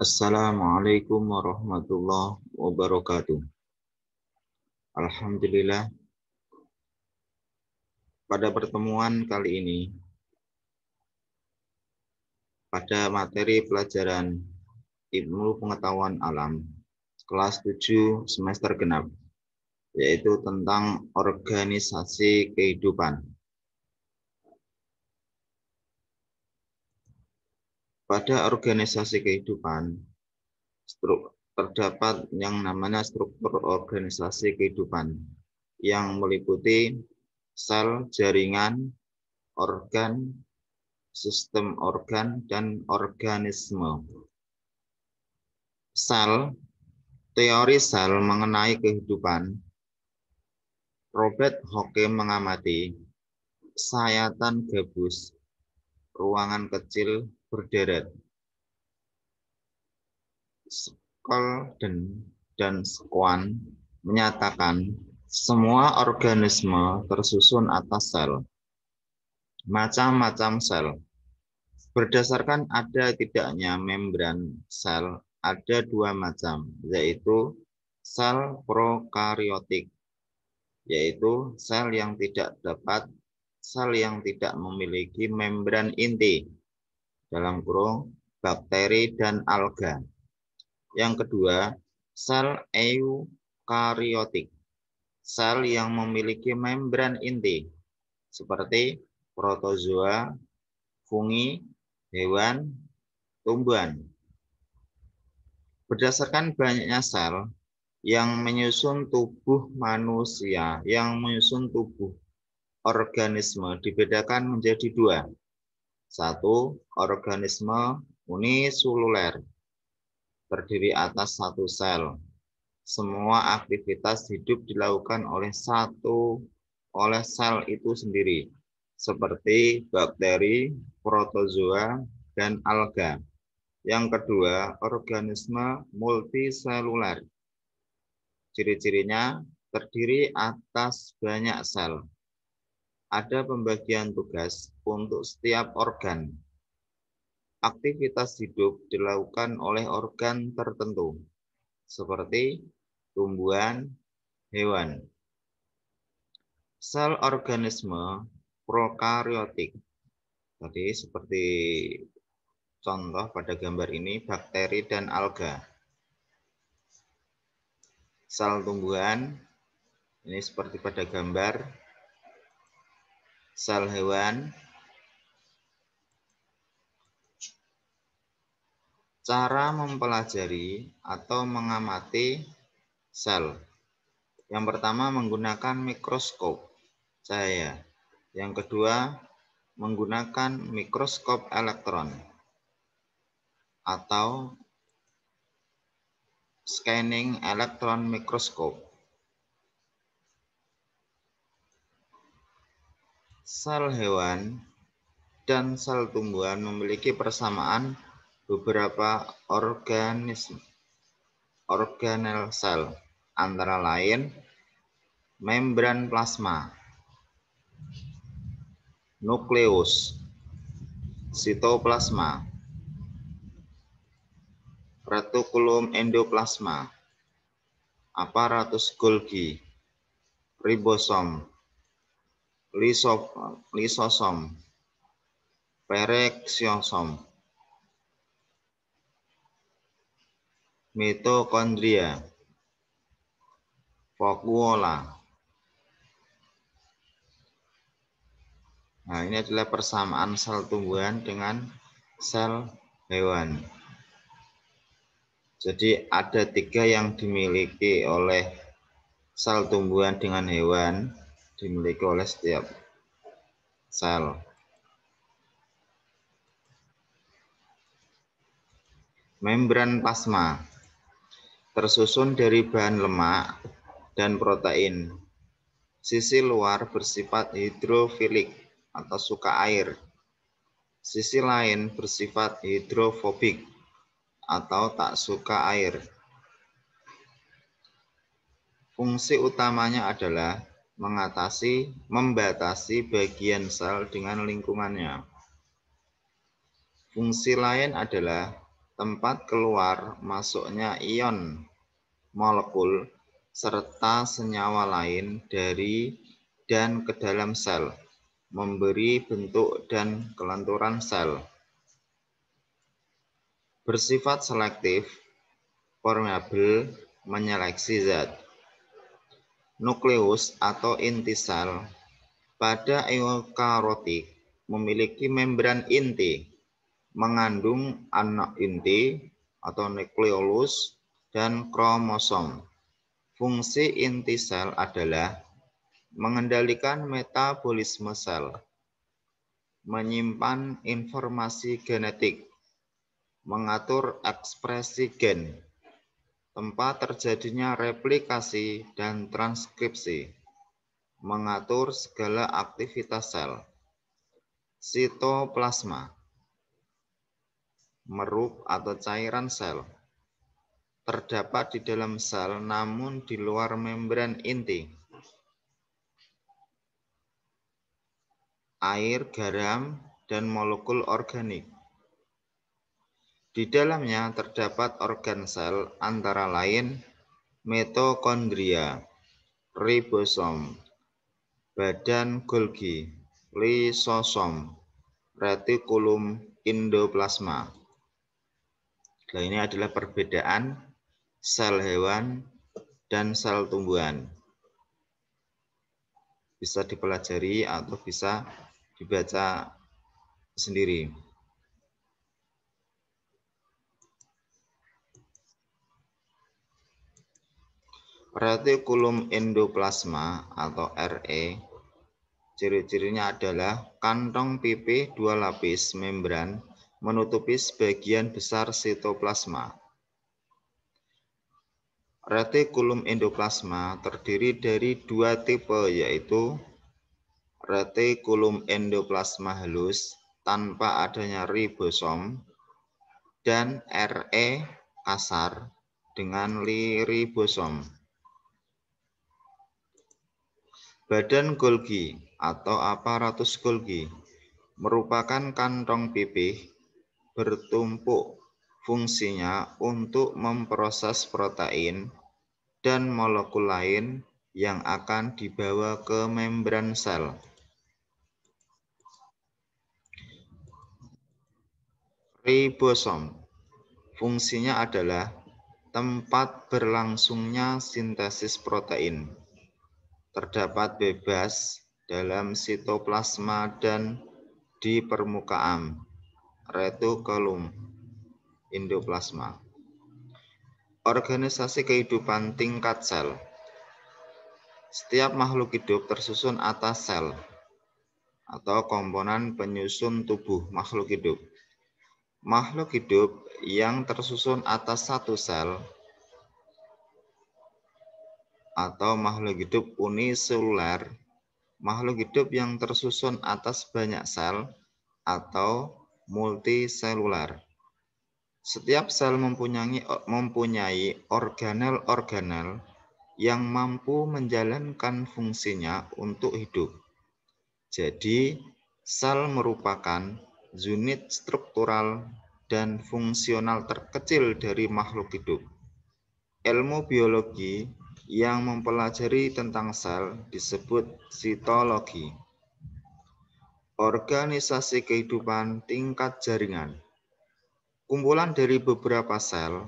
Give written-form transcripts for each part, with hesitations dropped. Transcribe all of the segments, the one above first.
Assalamualaikum warahmatullahi wabarakatuh. Alhamdulillah, pada pertemuan kali ini, pada materi pelajaran Ilmu Pengetahuan Alam, kelas 7 semester genap, yaitu tentang organisasi kehidupan. Pada organisasi kehidupan, terdapat yang namanya struktur organisasi kehidupan, yang meliputi sel, jaringan, organ, sistem organ, dan organisme. Sel, teori sel mengenai kehidupan. Robert Hooke mengamati sayatan gabus, ruangan kecil berderet. Scholden dan Swan menyatakan semua organisme tersusun atas sel. Macam-macam sel. Berdasarkan ada tidaknya membran sel, ada dua macam, yaitu sel prokariotik, yaitu sel yang tidak memiliki membran inti, dalam kurung bakteri dan alga. Yang kedua, sel eukariotik, sel yang memiliki membran inti, seperti protozoa, fungi, hewan, tumbuhan. Berdasarkan banyaknya sel yang menyusun tubuh manusia, yang menyusun tubuh organisme dibedakan menjadi dua. Satu, organisme uniseluler, terdiri atas satu sel. Semua aktivitas hidup dilakukan oleh sel itu sendiri, seperti bakteri, protozoa, dan alga. Yang kedua, organisme multiseluler. Ciri-cirinya terdiri atas banyak sel. Ada pembagian tugas untuk setiap organ. Aktivitas hidup dilakukan oleh organ tertentu, seperti tumbuhan, hewan. Sel organisme prokariotik, tadi seperti contoh pada gambar ini, bakteri dan alga. Sel tumbuhan, ini seperti pada gambar, sel hewan. Cara mempelajari atau mengamati sel. Yang pertama menggunakan mikroskop cahaya. Yang kedua menggunakan mikroskop elektron atau scanning elektron mikroskop. Sel hewan dan sel tumbuhan memiliki persamaan beberapa organel sel, antara lain membran plasma, nukleus, sitoplasma, retikulum endoplasma, aparatus Golgi, ribosom, lisosom, pereksiosom, mitokondria, vakuola. Nah, ini adalah persamaan sel tumbuhan dengan sel hewan. Jadi ada tiga yang dimiliki oleh sel tumbuhan dengan hewan, dimiliki oleh setiap sel. Membran plasma tersusun dari bahan lemak dan protein. Sisi luar bersifat hidrofilik atau suka air. Sisi lain bersifat hidrofobik atau tak suka air. Fungsi utamanya adalah membatasi bagian sel dengan lingkungannya. Fungsi lain adalah tempat keluar masuknya ion molekul serta senyawa lain dari dan ke dalam sel, memberi bentuk dan kelenturan sel. Bersifat selektif, permeabel, menyeleksi zat. Nukleus atau inti sel pada eukariotik memiliki membran inti, mengandung anak inti atau nukleolus dan kromosom. Fungsi inti sel adalah mengendalikan metabolisme sel, menyimpan informasi genetik, mengatur ekspresi gen, tempat terjadinya replikasi dan transkripsi, mengatur segala aktivitas sel. Sitoplasma, merup atau cairan sel, terdapat di dalam sel namun di luar membran inti. Air, garam, dan molekul organik. Di dalamnya terdapat organ sel antara lain mitokondria, ribosom, badan Golgi, lisosom, retikulum, endoplasma. Nah, ini adalah perbedaan sel hewan dan sel tumbuhan. Bisa dipelajari atau bisa dibaca sendiri. Retikulum endoplasma atau RE, ciri-cirinya adalah kantong pipih dua lapis membran menutupi sebagian besar sitoplasma. Retikulum endoplasma terdiri dari dua tipe, yaitu retikulum endoplasma halus tanpa adanya ribosom dan RE kasar dengan ribosom. Badan Golgi atau aparatus Golgi merupakan kantong pipih bertumpuk, fungsinya untuk memproses protein dan molekul lain yang akan dibawa ke membran sel. Ribosom, fungsinya adalah tempat berlangsungnya sintesis protein. Terdapat bebas dalam sitoplasma dan di permukaan retikulum endoplasma. Organisasi kehidupan tingkat sel. Setiap makhluk hidup tersusun atas sel atau komponen penyusun tubuh makhluk hidup. Makhluk hidup yang tersusun atas satu sel atau makhluk hidup uniseluler, makhluk hidup yang tersusun atas banyak sel atau multiseluler. Setiap sel mempunyai organel-organel yang mampu menjalankan fungsinya untuk hidup. Jadi, sel merupakan unit struktural dan fungsional terkecil dari makhluk hidup. Ilmu biologi yang mempelajari tentang sel disebut sitologi. Organisasi kehidupan tingkat jaringan. Kumpulan dari beberapa sel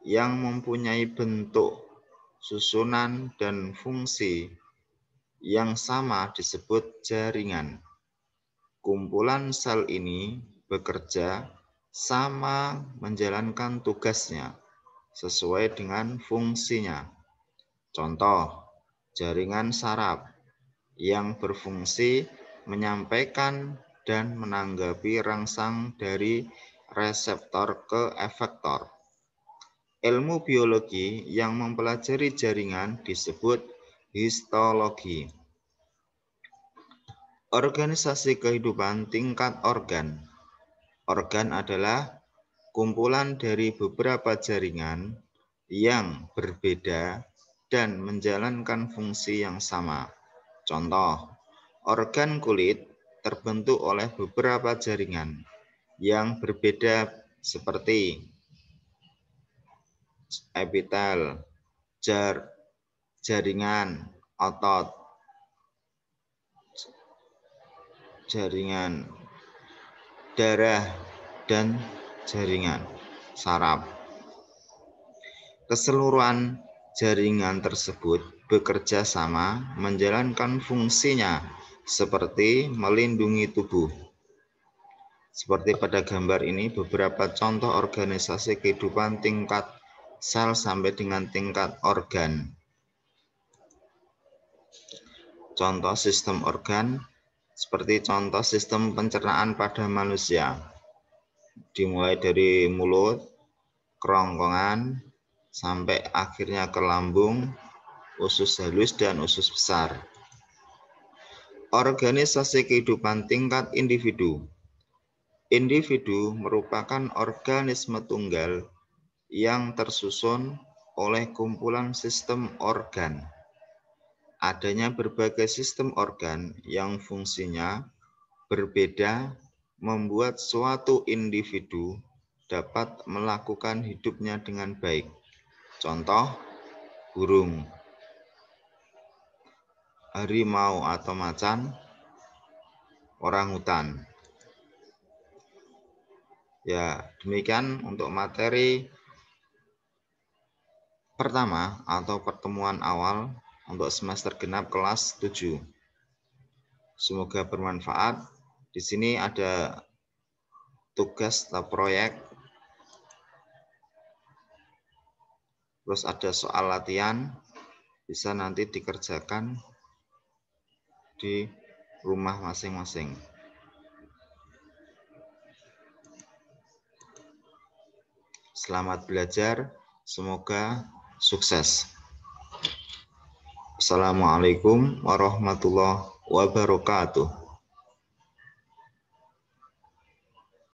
yang mempunyai bentuk, susunan, dan fungsi yang sama disebut jaringan. Kumpulan sel ini bekerja sama menjalankan tugasnya sesuai dengan fungsinya. Contoh, jaringan saraf yang berfungsi menyampaikan dan menanggapi rangsang dari reseptor ke efektor. Ilmu biologi yang mempelajari jaringan disebut histologi. Organisasi kehidupan tingkat organ. Organ adalah kumpulan dari beberapa jaringan yang berbeda dan menjalankan fungsi yang sama. Contoh, organ kulit terbentuk oleh beberapa jaringan yang berbeda seperti epitel, jaringan, otot, jaringan, darah, dan jaringan saraf. Keseluruhan jaringan tersebut bekerja sama menjalankan fungsinya seperti melindungi tubuh. Seperti pada gambar ini, beberapa contoh organisasi kehidupan tingkat sel sampai dengan tingkat organ. Contoh sistem organ, seperti contoh sistem pencernaan pada manusia. Dimulai dari mulut, kerongkongan, sampai akhirnya ke lambung, usus halus, dan usus besar. Organisasi kehidupan tingkat individu. Individu merupakan organisme tunggal yang tersusun oleh kumpulan sistem organ. Adanya berbagai sistem organ yang fungsinya berbeda membuat suatu individu dapat melakukan hidupnya dengan baik. Contoh, burung, harimau atau macan, orangutan. Ya, demikian untuk materi pertama atau pertemuan awal untuk semester genap kelas 7. Semoga bermanfaat. Di sini ada tugas atau proyek, terus ada soal latihan, bisa nanti dikerjakan di rumah masing-masing. Selamat belajar, semoga sukses. Assalamualaikum warahmatullahi wabarakatuh.